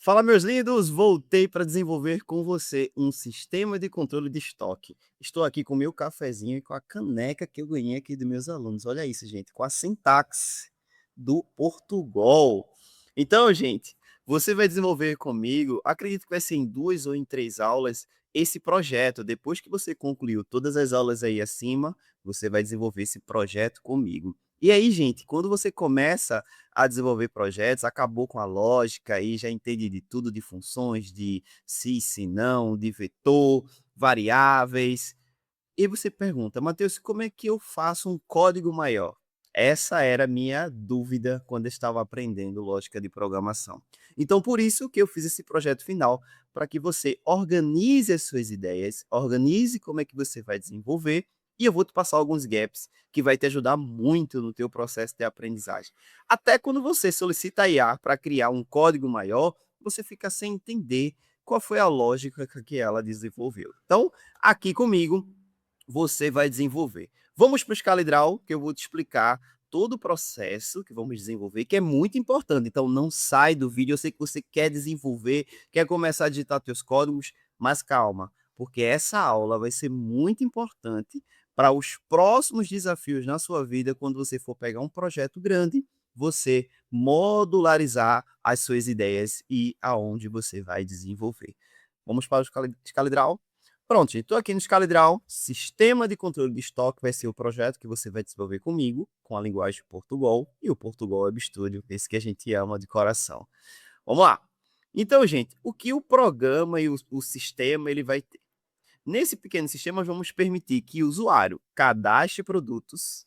Fala, meus lindos! Voltei para desenvolver com você um sistema de controle de estoque. Estou aqui com o meu cafezinho e com a caneca que eu ganhei aqui dos meus alunos. Olha isso, gente, com a sintaxe do Portugal. Então, gente, você vai desenvolver comigo, acredito que vai ser em 2 ou em 3 aulas, esse projeto. Depois que você concluiu todas as aulas aí acima, você vai desenvolver esse projeto comigo. E aí, gente, quando você começa a desenvolver projetos, acabou com a lógica e já entende de tudo, de funções, de se, se não, de vetor, variáveis. E você pergunta: "Mateus, como é que eu faço um código maior?". Essa era a minha dúvida quando eu estava aprendendo lógica de programação. Então, por isso que eu fiz esse projeto final, para que você organize as suas ideias, organize como é que você vai desenvolver, e eu vou te passar alguns gaps que vai te ajudar muito no teu processo de aprendizagem. Até quando você solicita a IA para criar um código maior, você fica sem entender qual foi a lógica que ela desenvolveu. Então, aqui comigo você vai desenvolver. Vamos para o escalidral, que eu vou te explicar todo o processo que vamos desenvolver, que é muito importante. Então não sai do vídeo, eu sei que você quer desenvolver, quer começar a digitar teus códigos, mas calma, porque essa aula vai ser muito importante para os próximos desafios na sua vida, quando você for pegar um projeto grande, você modularizar as suas ideias e aonde você vai desenvolver. Vamos para o escalidral? Pronto, gente, estou aqui no ScalaDraw, sistema de controle de estoque vai ser o projeto que você vai desenvolver comigo, com a linguagem Portugal e o Portugal Web Studio, esse que a gente ama de coração. Vamos lá. Então, gente, o que o programa e o sistema ele vai ter? Nesse pequeno sistema, vamos permitir que o usuário cadastre produtos,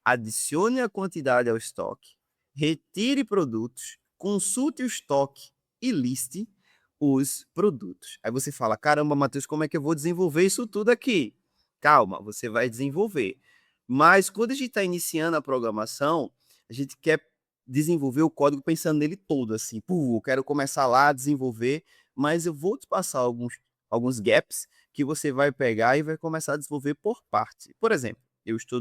adicione a quantidade ao estoque, retire produtos, consulte o estoque e liste os produtos. Aí você fala: "Caramba, Matheus, como é que eu vou desenvolver isso tudo aqui?". Calma, você vai desenvolver. Mas quando a gente está iniciando a programação, a gente quer desenvolver o código pensando nele todo, assim: "Pô, eu quero começar lá a desenvolver", mas eu vou te passar alguns gaps que você vai pegar e vai começar a desenvolver por parte. Por exemplo, eu estou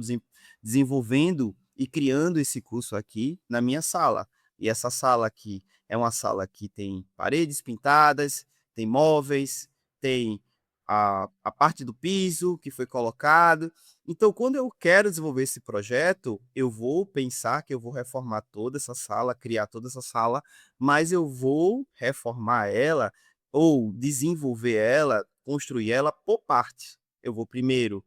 desenvolvendo e criando esse curso aqui na minha sala. E essa sala aqui é uma sala que tem paredes pintadas, tem móveis, tem a parte do piso que foi colocado. Então, quando eu quero desenvolver esse projeto, eu vou pensar que eu vou reformar toda essa sala, criar toda essa sala, mas eu vou reformar ela ou desenvolver ela, construir ela por partes. Eu vou primeiro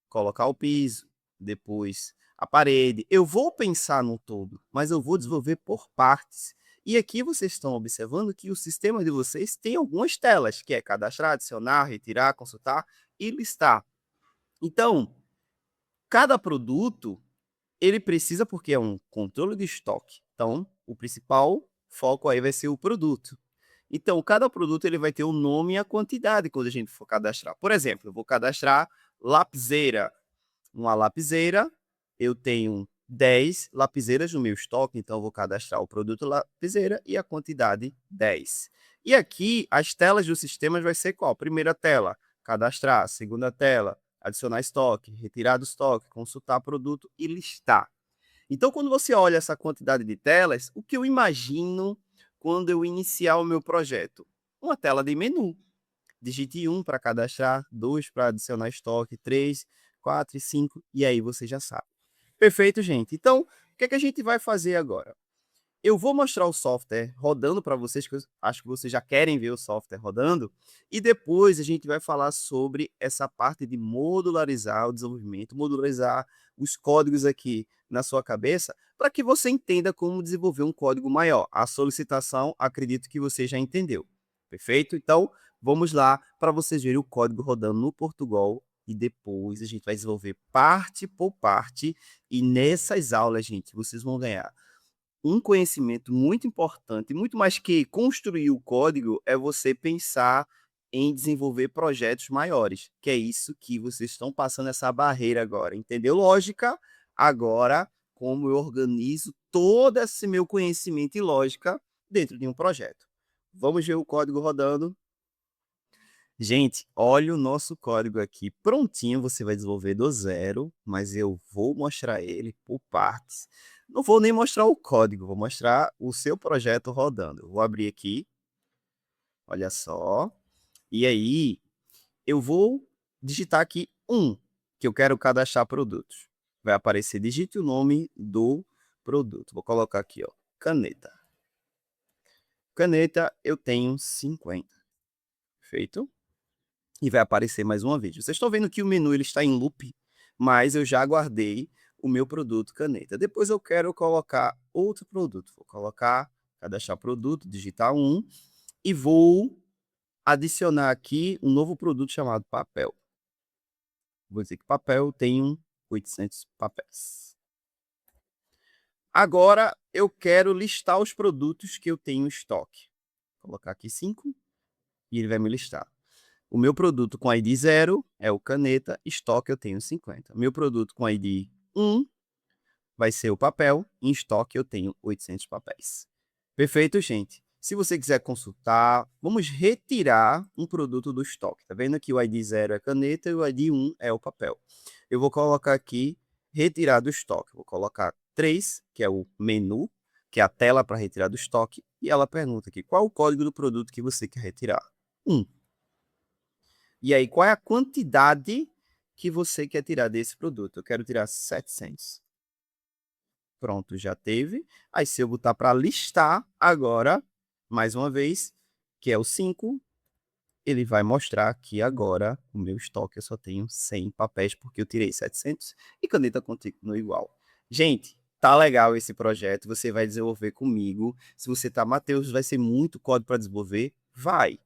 colocar o piso, depois a parede. Eu vou pensar no todo, mas eu vou desenvolver por partes. E aqui vocês estão observando que o sistema de vocês tem algumas telas, que é cadastrar, adicionar, retirar, consultar e listar. Então, cada produto, ele precisa, porque é um controle de estoque. Então, o principal foco aí vai ser o produto. Então, cada produto ele vai ter um nome e a quantidade quando a gente for cadastrar. Por exemplo, eu vou cadastrar lapiseira. Uma lapiseira, eu tenho 10 lapiseiras no meu estoque, então eu vou cadastrar o produto lapiseira e a quantidade 10. E aqui as telas dos sistemas vai ser qual? Primeira tela, cadastrar. Segunda tela, adicionar estoque, retirar do estoque, consultar produto e listar. Então, quando você olha essa quantidade de telas, o que eu imagino quando eu iniciar o meu projeto? Uma tela de menu. Digite 1 para cadastrar, 2 para adicionar estoque, 3, 4 e 5, e aí você já sabe. Perfeito, gente. Então, o que é que a gente vai fazer agora? Eu vou mostrar o software rodando para vocês, que eu acho que vocês já querem ver o software rodando, e depois a gente vai falar sobre essa parte de modularizar o desenvolvimento, modularizar os códigos aqui na sua cabeça, para que você entenda como desenvolver um código maior. A solicitação, acredito que você já entendeu. Perfeito? Então, vamos lá para vocês verem o código rodando no Portugal e depois a gente vai desenvolver parte por parte, e nessas aulas, gente, vocês vão ganhar um conhecimento muito importante, muito mais que construir o código, é você pensar em desenvolver projetos maiores, que é isso que vocês estão passando essa barreira agora, entendeu? Lógica, agora como eu organizo todo esse meu conhecimento e lógica dentro de um projeto. Vamos ver o código rodando. Gente, olha o nosso código aqui prontinho, você vai desenvolver do zero, mas eu vou mostrar ele por partes. Não vou nem mostrar o código, vou mostrar o seu projeto rodando. Eu vou abrir aqui, Olha só. E aí, eu vou digitar aqui que eu quero cadastrar produtos. Vai aparecer, digite o nome do produto. Vou colocar aqui, ó, caneta. Caneta, eu tenho 50. Feito. E vai aparecer mais uma vez. Vocês estão vendo que o menu ele está em loop, mas eu já guardei o meu produto caneta. Depois eu quero colocar outro produto. Vou colocar, cadastrar produto, digitar e vou adicionar aqui um novo produto chamado papel. Vou dizer que papel tem 800 papéis. Agora eu quero listar os produtos que eu tenho em estoque. Vou colocar aqui 5 e ele vai me listar. O meu produto com ID 0 é o caneta, estoque eu tenho 50. Meu produto com ID 1 vai ser o papel, em estoque eu tenho 800 papéis. Perfeito, gente? Se você quiser consultar, vamos retirar um produto do estoque. Tá vendo que o ID 0 é caneta e o ID 1 é o papel. Eu vou colocar aqui, retirar do estoque. Vou colocar 3, que é o menu, que é a tela para retirar do estoque. E ela pergunta aqui, qual o código do produto que você quer retirar? 1. E aí, qual é a quantidade que você quer tirar desse produto? Eu quero tirar 700. Pronto, já teve. Aí, se eu botar para listar agora, mais uma vez, que é o 5, ele vai mostrar que agora o meu estoque eu só tenho 100 papéis, porque eu tirei 700 e caneta continua igual. Gente, tá legal esse projeto, você vai desenvolver comigo. Se você tá, Matheus, vai ser muito código para desenvolver? Vai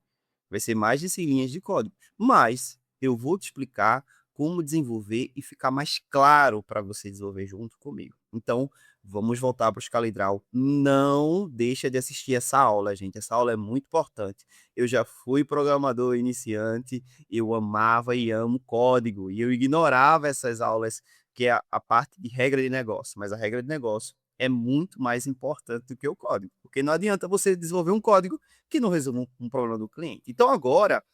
ser mais de 100 linhas de código, mas eu vou te explicar como desenvolver e ficar mais claro para você desenvolver junto comigo. Então, vamos voltar para o Scalidral. Não deixa de assistir essa aula, gente. Essa aula é muito importante. Eu já fui programador iniciante, eu amava e amo código, e eu ignorava essas aulas, que é a parte de regra de negócio, mas a regra de negócio é muito mais importante do que o código, porque não adianta você desenvolver um código que não resolve um problema do cliente. Então agora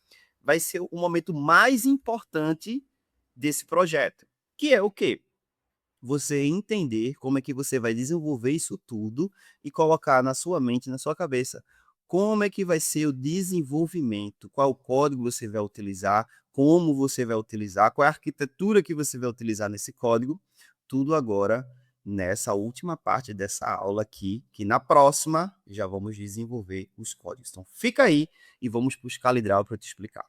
vai ser o momento mais importante desse projeto, que é o quê? Você entender como é que você vai desenvolver isso tudo e colocar na sua mente, na sua cabeça, como é que vai ser o desenvolvimento, qual código você vai utilizar, como você vai utilizar, qual é a arquitetura que você vai utilizar nesse código, tudo agora nessa última parte dessa aula aqui, que na próxima já vamos desenvolver os códigos. Então fica aí e vamos para o Scalidral para eu te explicar.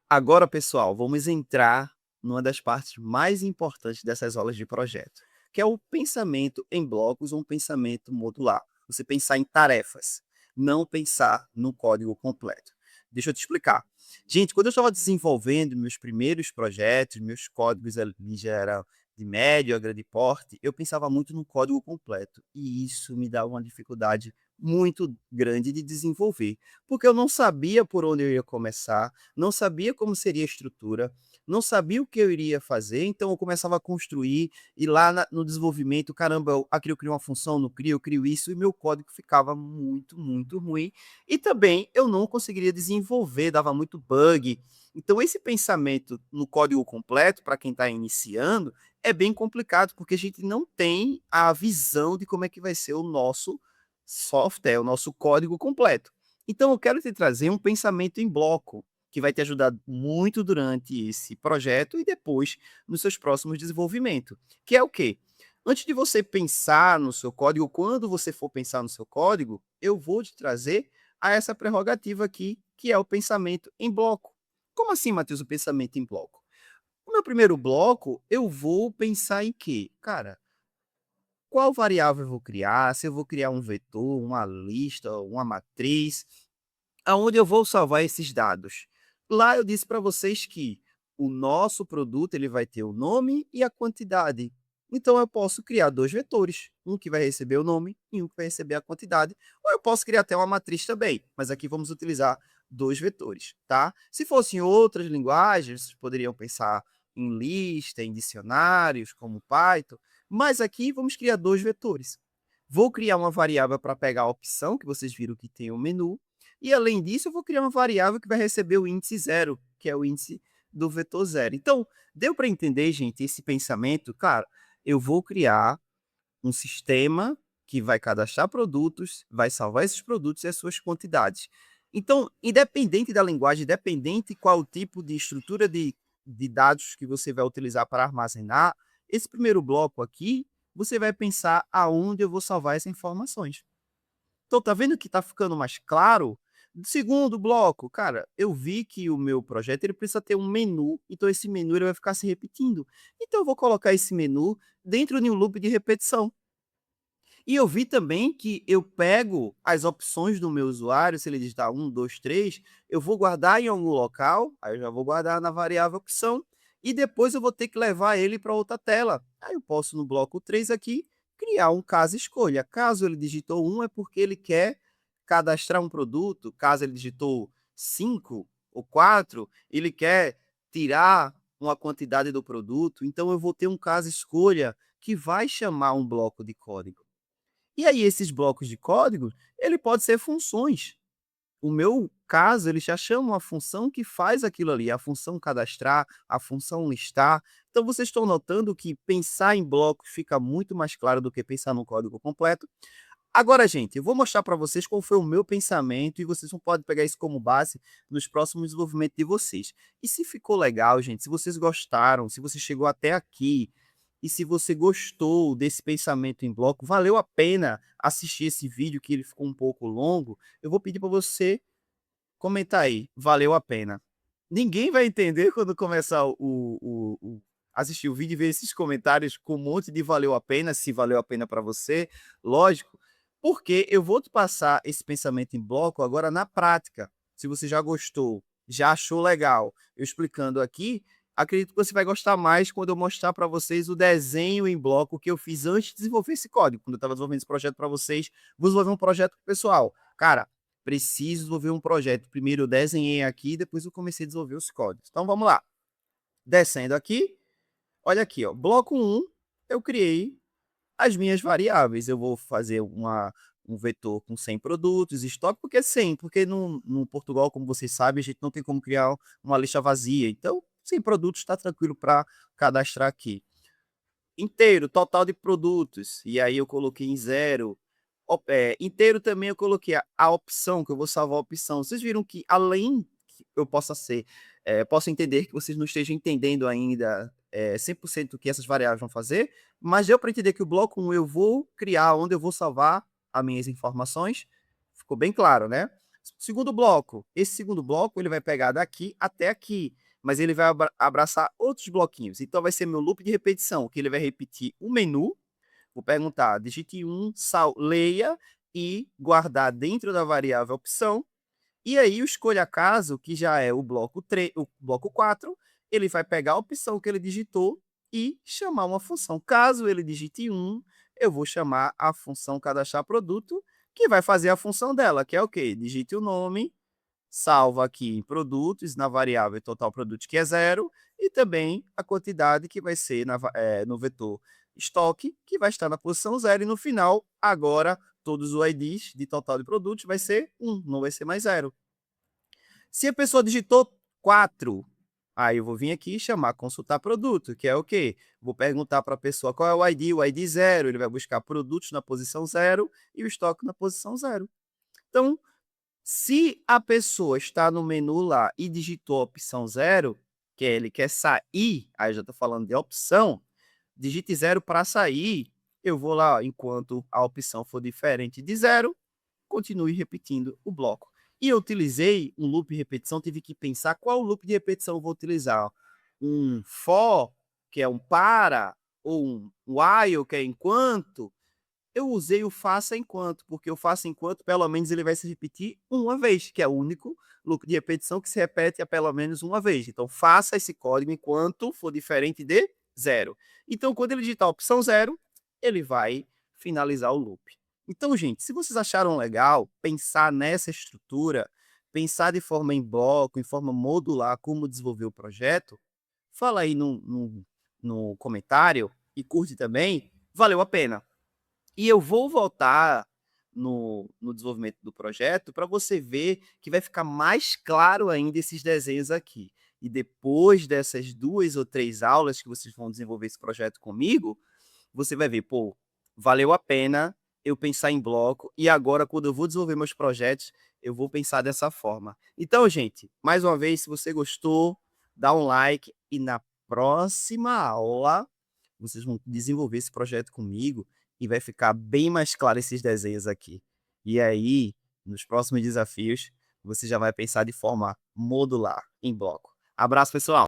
Agora, pessoal, vamos entrar numa das partes mais importantes dessas aulas de projeto, que é o pensamento em blocos ou um pensamento modular. Você pensar em tarefas, não pensar no código completo. Deixa eu te explicar. Gente, quando eu estava desenvolvendo meus primeiros projetos, meus códigos ali já eram de médio a grande porte, eu pensava muito no código completo. E isso me dava uma dificuldade muito grande de desenvolver, porque eu não sabia por onde eu ia começar, não sabia como seria a estrutura, não sabia o que eu iria fazer, então eu começava a construir, e lá no desenvolvimento, caramba, aqui eu crio uma função, não crio, eu crio isso, e meu código ficava muito, muito ruim. E também eu não conseguiria desenvolver, dava muito bug. Então, esse pensamento no código completo, para quem está iniciando, é bem complicado, porque a gente não tem a visão de como é que vai ser o nosso software, o nosso código completo. Então, eu quero te trazer um pensamento em bloco, que vai te ajudar muito durante esse projeto e depois nos seus próximos desenvolvimentos, que é o quê? Antes de você pensar no seu código, quando você for pensar no seu código, eu vou te trazer a essa prerrogativa aqui, que é o pensamento em bloco. Como assim, Matheus, o pensamento em bloco? O meu primeiro bloco, eu vou pensar em quê? Cara, qual variável eu vou criar? Se eu vou criar um vetor, uma lista, uma matriz, aonde eu vou salvar esses dados? Lá eu disse para vocês que o nosso produto ele vai ter o nome e a quantidade. Então eu posso criar dois vetores, um que vai receber o nome e um que vai receber a quantidade, ou eu posso criar até uma matriz também, mas aqui vamos utilizar dois vetores, tá? Se fossem outras linguagens, vocês poderiam pensar em lista, em dicionários, como Python, mas aqui vamos criar dois vetores. Vou criar uma variável para pegar a opção, que vocês viram que tem o menu, e além disso, eu vou criar uma variável que vai receber o índice 0, que é o índice do vetor 0. Então, deu para entender, gente, esse pensamento? Cara, eu vou criar um sistema que vai cadastrar produtos, vai salvar esses produtos e as suas quantidades. Então, independente da linguagem, independente qual o tipo de estrutura de dados que você vai utilizar para armazenar, esse primeiro bloco aqui, você vai pensar aonde eu vou salvar essas informações. Então, tá vendo que tá ficando mais claro? Segundo bloco, cara, eu vi que o meu projeto ele precisa ter um menu, então esse menu ele vai ficar se repetindo. Então eu vou colocar esse menu dentro de um loop de repetição. E eu vi também que eu pego as opções do meu usuário, se ele digitar 1, 2, 3, eu vou guardar em algum local, aí eu já vou guardar na variável opção, e depois eu vou ter que levar ele para outra tela. Aí eu posso, no bloco 3 aqui, criar um caso escolha. Caso ele digitou 1, é porque ele quer cadastrar um produto. Caso ele digitou 5 ou 4, ele quer tirar uma quantidade do produto. Então eu vou ter um caso escolha que vai chamar um bloco de código. E aí esses blocos de código, ele pode ser funções. O meu caso, ele já chama uma função que faz aquilo ali, a função cadastrar, a função listar. Então vocês estão notando que pensar em blocos fica muito mais claro do que pensar no código completo. Agora, gente, eu vou mostrar para vocês qual foi o meu pensamento e vocês não podem pegar isso como base nos próximos desenvolvimentos de vocês. E se ficou legal, gente, se vocês gostaram, se você chegou até aqui e se você gostou desse pensamento em bloco, valeu a pena assistir esse vídeo que ele ficou um pouco longo, eu vou pedir para você comentar aí, valeu a pena. Ninguém vai entender quando começar assistir o vídeo e ver esses comentários com um monte de valeu a pena, se valeu a pena para você, lógico, porque eu vou te passar esse pensamento em bloco agora na prática. Se você já gostou, já achou legal, eu explicando aqui, acredito que você vai gostar mais quando eu mostrar para vocês o desenho em bloco que eu fiz antes de desenvolver esse código. Quando eu estava desenvolvendo esse projeto para vocês, vou desenvolver um projeto pessoal. Cara, preciso desenvolver um projeto. Primeiro eu desenhei aqui, depois eu comecei a desenvolver os códigos. Então vamos lá. Descendo aqui, olha aqui, ó, bloco 1, eu criei as minhas variáveis. Eu vou fazer um vetor com 100 produtos, estoque, porque é 100, porque no Portugal, como vocês sabem, a gente não tem como criar uma lista vazia. Então, 100 produtos está tranquilo para cadastrar aqui. Inteiro, total de produtos, e aí eu coloquei em 0. Inteiro também eu coloquei a opção, que eu vou salvar a opção. Vocês viram que além que eu posso entender que vocês não estejam entendendo ainda 100% o que essas variáveis vão fazer, mas deu para entender que o bloco 1 eu vou criar onde eu vou salvar as minhas informações. Ficou bem claro, né? Segundo bloco, esse segundo bloco ele vai pegar daqui até aqui, mas ele vai abraçar outros bloquinhos. Então vai ser meu loop de repetição, que ele vai repetir o menu. Vou perguntar, digite 1, leia e guardar dentro da variável opção. E aí o escolha caso, que já é o bloco 3, o bloco 4, ele vai pegar a opção que ele digitou e chamar uma função. Caso ele digite 1, eu vou chamar a função cadastrar produto, que vai fazer a função dela, que é o quê? Digite o nome, salva aqui em produtos, na variável total produtos, que é 0, e também a quantidade que vai ser no vetor estoque, que vai estar na posição 0, e no final, agora, todos os IDs de total de produtos vai ser 1, não vai ser mais 0. Se a pessoa digitou 4, aí eu vou vir aqui e chamar consultar produto, que é o quê? Vou perguntar para a pessoa qual é o ID 0, ele vai buscar produtos na posição 0 e o estoque na posição 0. Então, se a pessoa está no menu lá e digitou a opção 0, que ele quer sair, aí eu já estou falando de opção, digite 0 para sair, eu vou lá, enquanto a opção for diferente de 0, continue repetindo o bloco. E eu utilizei um loop de repetição, tive que pensar qual loop de repetição eu vou utilizar. Um for, que é um para, ou um while, que é enquanto. Eu usei o faça enquanto, porque o faça enquanto, pelo menos, ele vai se repetir uma vez, que é o único loop de repetição que se repete a pelo menos uma vez. Então, faça esse código enquanto for diferente de 0. Então, quando ele digitar a opção 0, ele vai finalizar o loop. Então, gente, se vocês acharam legal pensar nessa estrutura, pensar de forma em bloco, em forma modular, como desenvolver o projeto, fala aí no comentário e curte também, valeu a pena. E eu vou voltar no desenvolvimento do projeto para você ver que vai ficar mais claro ainda esses desenhos aqui. E depois dessas 2 ou 3 aulas que vocês vão desenvolver esse projeto comigo, você vai ver, pô, valeu a pena eu pensar em bloco, e agora quando eu vou desenvolver meus projetos, eu vou pensar dessa forma. Então, gente, mais uma vez, se você gostou, dá um like e na próxima aula vocês vão desenvolver esse projeto comigo e vai ficar bem mais claro esses desenhos aqui. E aí, nos próximos desafios, você já vai pensar de forma modular, em bloco. Abraço, pessoal!